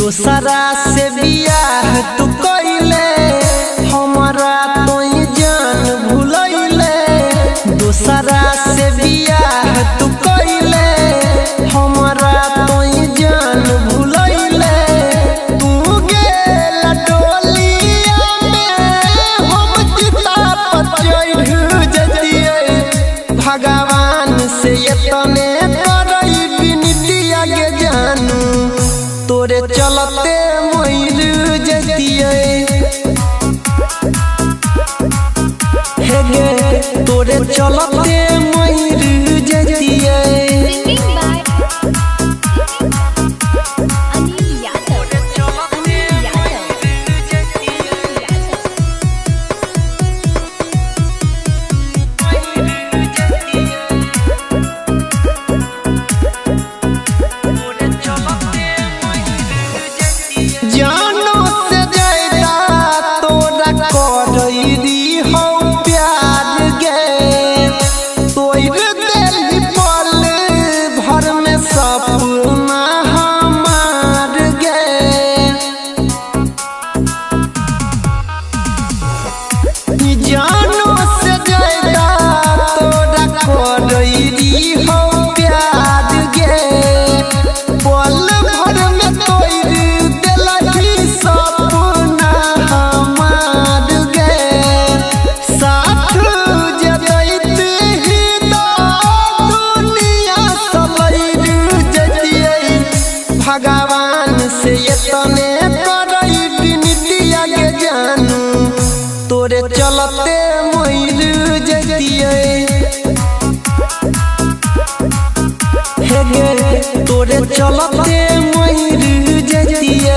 दूसरा से बियाह तू कइले हमरा तोई जान भुलैले। दूसरा से बियाह तू कइले हमरा तोई जान भुलैले। तू गेला डोलिया में हम चिता पर चढ़ जतिए। भगवान से एतने करई बिनतिया के जानू तोरे चलते मइल जतिए। हे गे तोरे चलते मइल जतिए। जानो से ज्यादा तोरा करई हो प्यार गे। तोर दिल पल भर में सपना हमार गे। जानो से ज्यादा तोरा करई हो प्यार गे। पल भर में तोर सपना हमार गे। साथ जदैत ही तो दुनिया सलैर जतिए। भगवान से एतने करई बिनतिया के जानू तोरे चलते मइल जतिए। हे गे तोरे चलते मइल जतिए।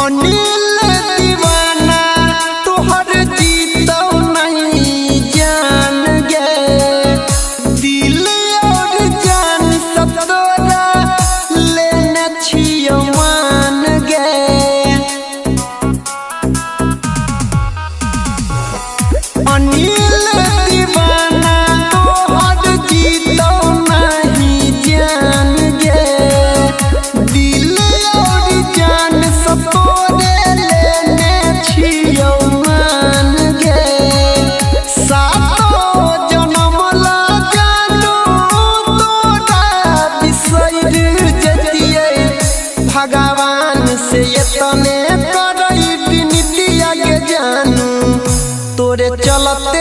अनिल दीवाना तोहर जीतौ नहीं जान गे। दिल और जान सब तोरा लेने छियौ मान गे। अनिल दीवाना तोहर जीतौ नहीं जान गे। दिल और जान सब तोरे लेने छियौ मान गे। सातो जन्म ला जानू तोरा बिसैर जतिए। भगवान से एतने करई बिनतिया के जानू तोरे चलते